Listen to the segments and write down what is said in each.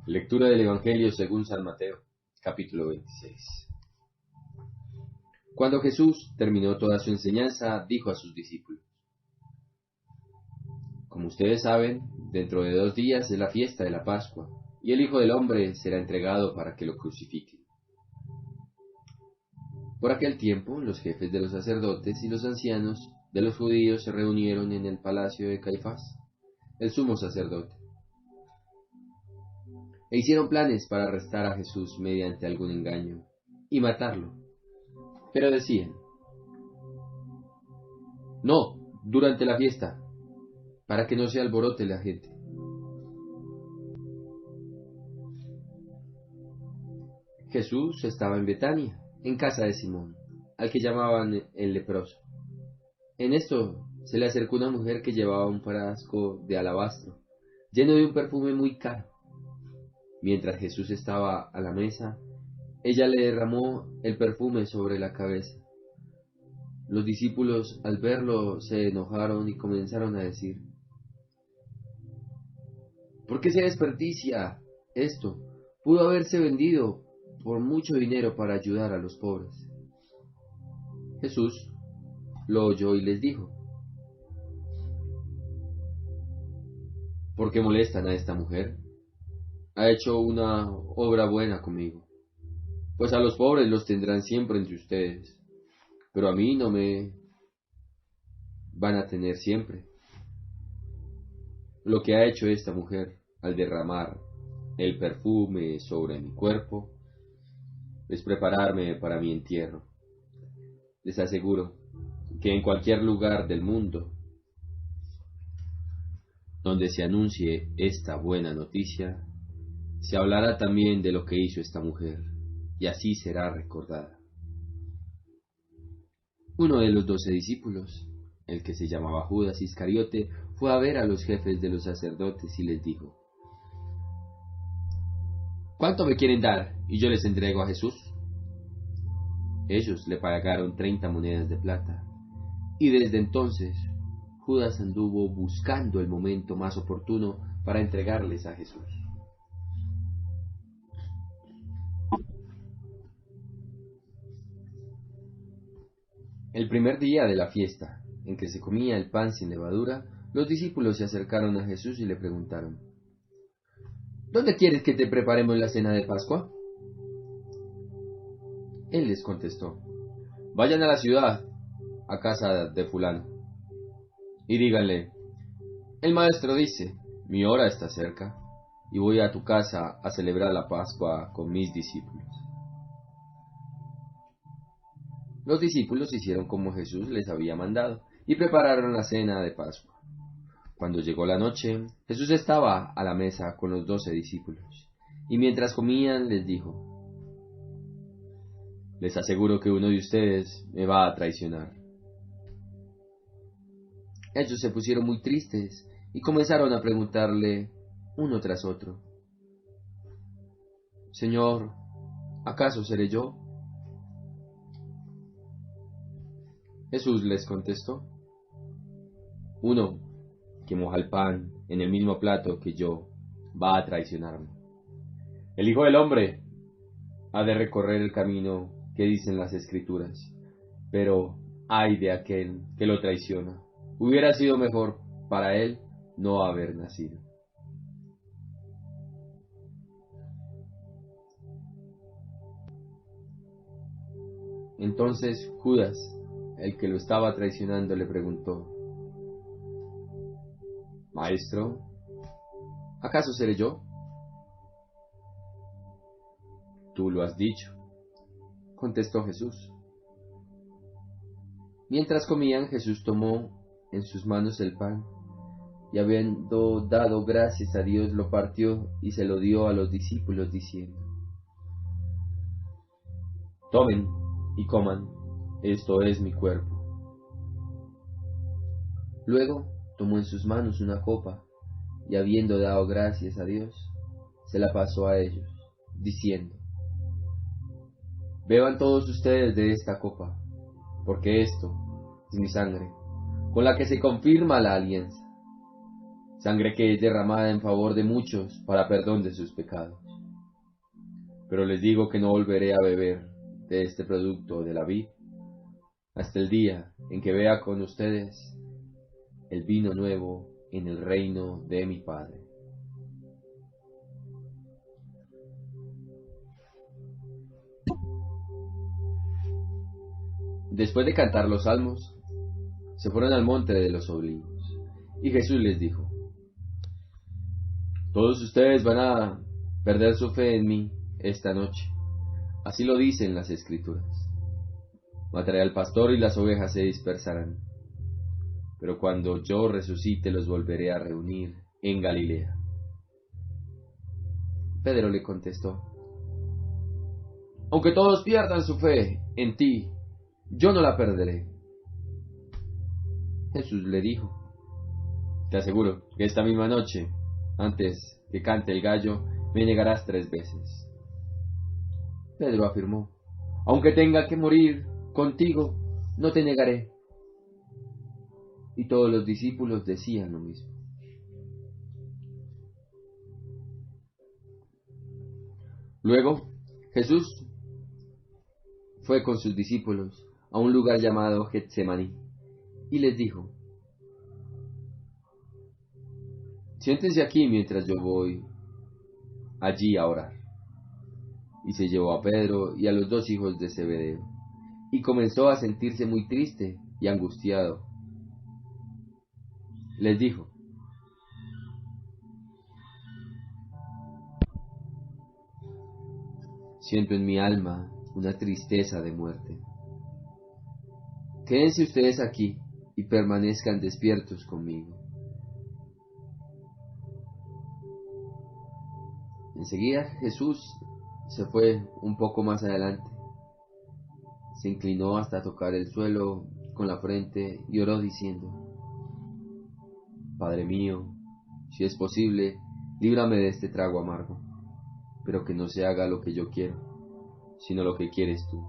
Lectura del Evangelio según San Mateo, capítulo 26. Cuando Jesús terminó toda su enseñanza, dijo a sus discípulos: Como ustedes saben, dentro de 2 días es la fiesta de la Pascua, y el Hijo del Hombre será entregado para que lo crucifiquen. Por aquel tiempo, los jefes de los sacerdotes y los ancianos de los judíos se reunieron en el palacio de Caifás, el sumo sacerdote, e hicieron planes para arrestar a Jesús mediante algún engaño y matarlo. Pero decían: no, durante la fiesta, para que no se alborote la gente. Jesús estaba en Betania, en casa de Simón, al que llamaban el leproso. En esto se le acercó una mujer que llevaba un frasco de alabastro, lleno de un perfume muy caro. Mientras Jesús estaba a la mesa, ella le derramó el perfume sobre la cabeza. Los discípulos, al verlo, se enojaron y comenzaron a decir: ¿por qué se desperdicia esto? Pudo haberse vendido por mucho dinero para ayudar a los pobres. Jesús lo oyó y les dijo: ¿por qué molestan a esta mujer? Ha hecho una obra buena conmigo. Pues a los pobres los tendrán siempre entre ustedes, pero a mí no me van a tener siempre. Lo que ha hecho esta mujer al derramar el perfume sobre mi cuerpo es prepararme para mi entierro. Les aseguro que en cualquier lugar del mundo donde se anuncie esta buena noticia, se hablará también de lo que hizo esta mujer, y así será recordada. Uno de los 12 discípulos, el que se llamaba Judas Iscariote, fue a ver a los jefes de los sacerdotes y les dijo: ¿cuánto me quieren dar y yo les entrego a Jesús? Ellos le pagaron 30 monedas de plata, y desde entonces Judas anduvo buscando el momento más oportuno para entregarles a Jesús. El primer día de la fiesta, en que se comía el pan sin levadura, los discípulos se acercaron a Jesús y le preguntaron: ¿dónde quieres que te preparemos la cena de Pascua? Él les contestó: vayan a la ciudad, a casa de fulano, y díganle: el maestro dice, mi hora está cerca, y voy a tu casa a celebrar la Pascua con mis discípulos. Los discípulos hicieron como Jesús les había mandado, y prepararon la cena de Pascua. Cuando llegó la noche, Jesús estaba a la mesa con los 12 discípulos, y mientras comían les dijo: les aseguro que uno de ustedes me va a traicionar. Ellos se pusieron muy tristes y comenzaron a preguntarle uno tras otro: Señor, ¿acaso seré yo? Jesús les contestó: uno que moja el pan en el mismo plato que yo va a traicionarme. El Hijo del Hombre ha de recorrer el camino que dicen las Escrituras, pero ay de aquel que lo traiciona. Hubiera sido mejor para él no haber nacido. Entonces Judas, el que lo estaba traicionando, le preguntó: Maestro, ¿acaso seré yo? Tú lo has dicho, contestó Jesús. Mientras comían, Jesús tomó en sus manos el pan, y habiendo dado gracias a Dios, lo partió y se lo dio a los discípulos, diciendo: tomen y coman, esto es mi cuerpo. Luego tomó en sus manos una copa, y habiendo dado gracias a Dios, se la pasó a ellos, diciendo: beban todos ustedes de esta copa, porque esto es mi sangre, con la que se confirma la alianza. sangre que es derramada en favor de muchos para perdón de sus pecados. Pero les digo que no volveré a beber de este producto de la vid hasta el día en que vea con ustedes el vino nuevo en el reino de mi Padre. Después de cantar los salmos, se fueron al monte de los olivos, y Jesús les dijo: todos ustedes van a perder su fe en mí esta noche. Así lo dicen las Escrituras. Mataré al pastor y las ovejas se dispersarán. Pero cuando yo resucite los volveré a reunir en Galilea. Pedro le contestó: aunque todos pierdan su fe en ti, yo no la perderé. Jesús le dijo: te aseguro que esta misma noche, antes que cante el gallo, me negarás 3 veces. Pedro afirmó: aunque tenga que morir contigo, no te negaré. Y todos los discípulos decían lo mismo. Luego, Jesús fue con sus discípulos a un lugar llamado Getsemaní y les dijo: siéntense aquí mientras yo voy allí a orar. Y se llevó a Pedro y a los 2 hijos de Zebedeo, y comenzó a sentirse muy triste y angustiado. Les dijo: siento en mi alma una tristeza de muerte. Quédense ustedes aquí y permanezcan despiertos conmigo. Enseguida Jesús se fue un poco más adelante, se inclinó hasta tocar el suelo con la frente y oró diciendo: Padre mío, si es posible, líbrame de este trago amargo, pero que no se haga lo que yo quiero, sino lo que quieres tú.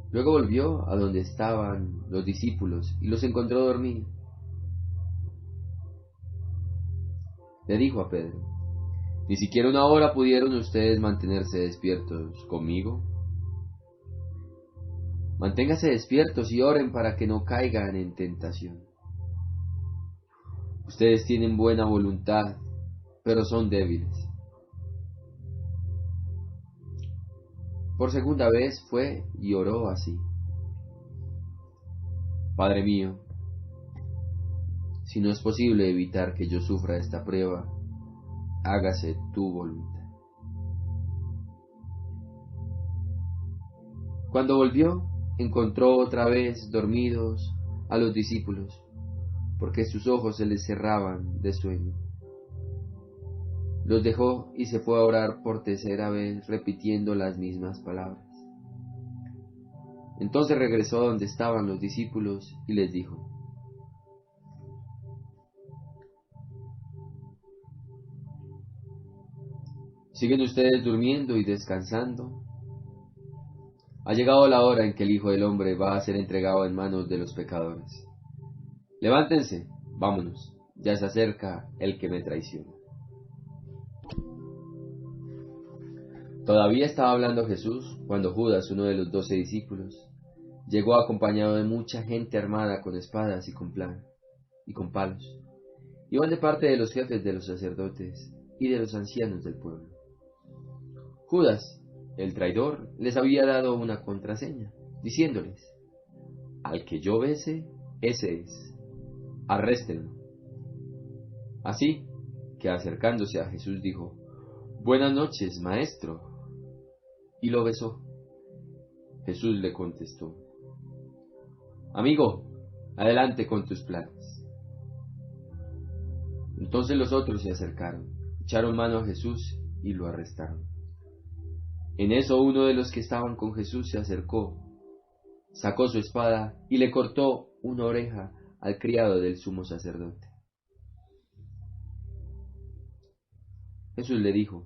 Luego volvió a donde estaban los discípulos y los encontró dormidos. Le dijo a Pedro: ¿ni siquiera una hora pudieron ustedes mantenerse despiertos conmigo? Manténganse despiertos y oren para que no caigan en tentación. Ustedes tienen buena voluntad, pero son débiles. Por segunda vez fue y oró así: Padre mío, si no es posible evitar que yo sufra esta prueba, hágase tu voluntad. Cuando volvió, encontró otra vez dormidos a los discípulos, porque sus ojos se les cerraban de sueño. Los dejó y se fue a orar por tercera vez, repitiendo las mismas palabras. Entonces regresó a donde estaban los discípulos y les dijo: ¿siguen ustedes durmiendo y descansando? Ha llegado la hora en que el Hijo del Hombre va a ser entregado en manos de los pecadores. Levántense, vámonos, ya se acerca el que me traiciona. Todavía estaba hablando Jesús cuando Judas, uno de los 12 discípulos, llegó acompañado de mucha gente armada con espadas y con palos. Iban de parte de los jefes de los sacerdotes y de los ancianos del pueblo. Judas, el traidor, les había dado una contraseña, diciéndoles: al que yo bese, ese es, arréstenlo. Así que, acercándose a Jesús, dijo: Buenas noches, maestro, y lo besó. Jesús le contestó: Amigo, adelante con tus planes. Entonces los otros se acercaron, echaron mano a Jesús y lo arrestaron. En eso uno de los que estaban con Jesús se acercó, sacó su espada y le cortó una oreja al criado del sumo sacerdote. Jesús le dijo: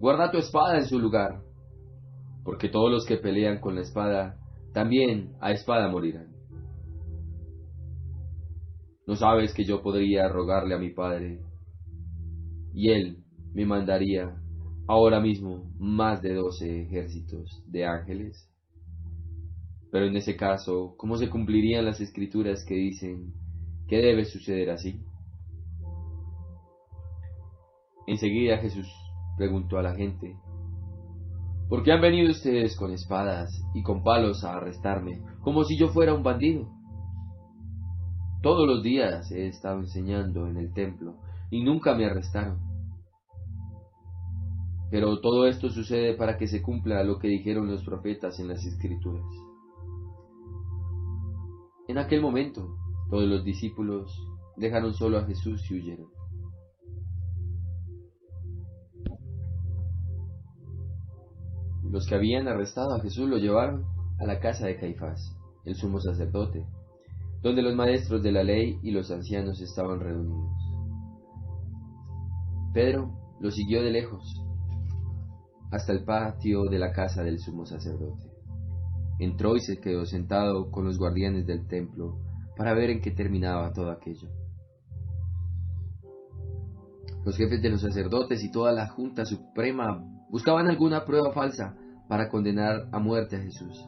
Guarda tu espada en su lugar, porque todos los que pelean con la espada también a espada morirán. ¿No sabes que yo podría rogarle a mi padre y él me mandaría ahora mismo más de 12 ejércitos de ángeles? Pero en ese caso, ¿cómo se cumplirían las escrituras que dicen que debe suceder así? Enseguida Jesús preguntó a la gente: ¿por qué han venido ustedes con espadas y con palos a arrestarme, como si yo fuera un bandido? Todos los días he estado enseñando en el templo y nunca me arrestaron. Pero todo esto sucede para que se cumpla lo que dijeron los profetas en las escrituras. En aquel momento, todos los discípulos dejaron solo a Jesús y huyeron. Los que habían arrestado a Jesús lo llevaron a la casa de Caifás, el sumo sacerdote, donde los maestros de la ley y los ancianos estaban reunidos. Pedro lo siguió de lejos hasta el patio de la casa del sumo sacerdote. Entró y se quedó sentado con los guardianes del templo para ver en qué terminaba todo aquello. Los jefes de los sacerdotes y toda la Junta Suprema buscaban alguna prueba falsa para condenar a muerte a Jesús,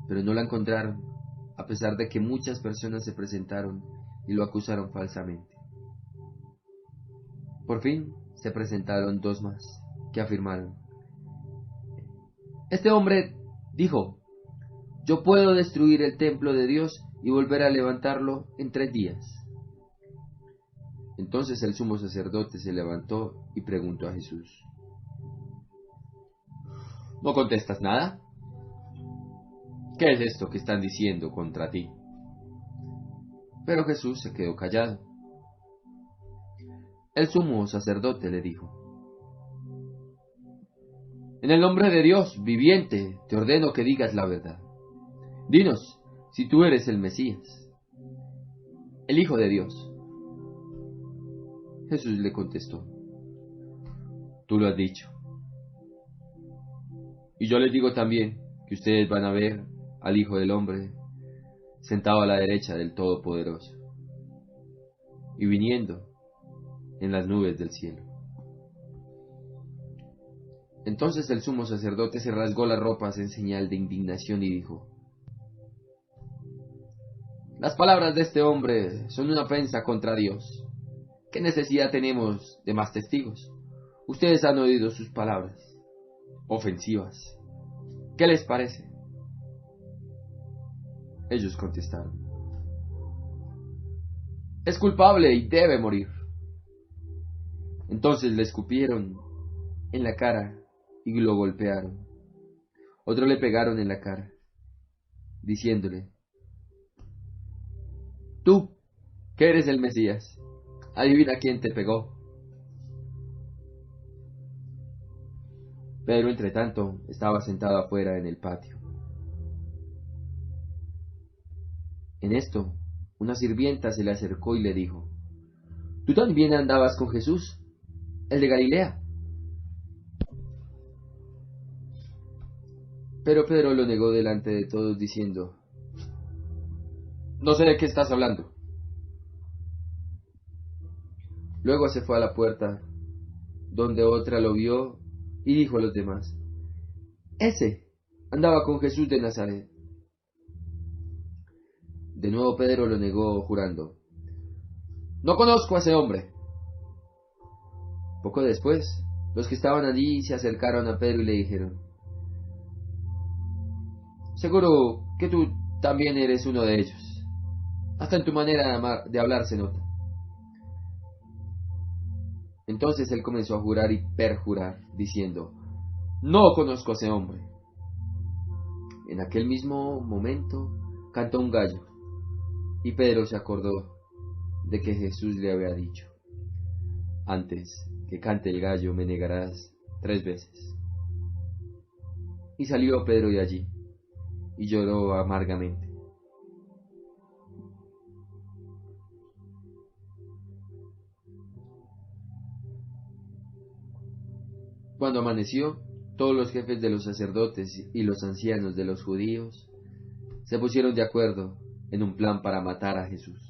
pero no la encontraron, a pesar de que muchas personas se presentaron y lo acusaron falsamente. Por fin se presentaron dos más, que afirmaron: este hombre dijo: yo puedo destruir el templo de Dios y volver a levantarlo en 3 días. Entonces el sumo sacerdote se levantó y preguntó a Jesús: ¿no contestas nada? ¿Qué es esto que están diciendo contra ti? Pero Jesús se quedó callado. El sumo sacerdote le dijo: en el nombre de Dios viviente te ordeno que digas la verdad. Dinos si tú eres el Mesías, el Hijo de Dios. Jesús le contestó: tú lo has dicho. Y yo les digo también que ustedes van a ver al Hijo del Hombre sentado a la derecha del Todopoderoso y viniendo en las nubes del cielo. Entonces el sumo sacerdote se rasgó las ropas en señal de indignación y dijo: las palabras de este hombre son una ofensa contra Dios. ¿Qué necesidad tenemos de más testigos? Ustedes han oído sus palabras ofensivas. ¿Qué les parece? Ellos contestaron: es culpable y debe morir. Entonces le escupieron en la cara y lo golpearon. Otro le pegaron en la cara, diciéndole: tú, que eres el Mesías, adivina quién te pegó. Pedro, entre tanto, estaba sentado afuera en el patio. En esto, una sirvienta se le acercó y le dijo: ¿tú también andabas con Jesús, el de Galilea? Pero Pedro lo negó delante de todos, diciendo: no sé de qué estás hablando. Luego se fue a la puerta, donde otra lo vio, y dijo a los demás: ese andaba con Jesús de Nazaret. De nuevo Pedro lo negó, jurando: no conozco a ese hombre. Poco después, los que estaban allí se acercaron a Pedro y le dijeron: seguro que tú también eres uno de ellos. Hasta en tu manera de hablar se nota. Entonces él comenzó a jurar y perjurar, diciendo: no conozco a ese hombre. En aquel mismo momento cantó un gallo, y Pedro se acordó de que Jesús le había dicho: antes que cante el gallo me negarás 3 veces. Y salió Pedro de allí, y lloró amargamente. Cuando amaneció, todos los jefes de los sacerdotes y los ancianos de los judíos se pusieron de acuerdo en un plan para matar a Jesús.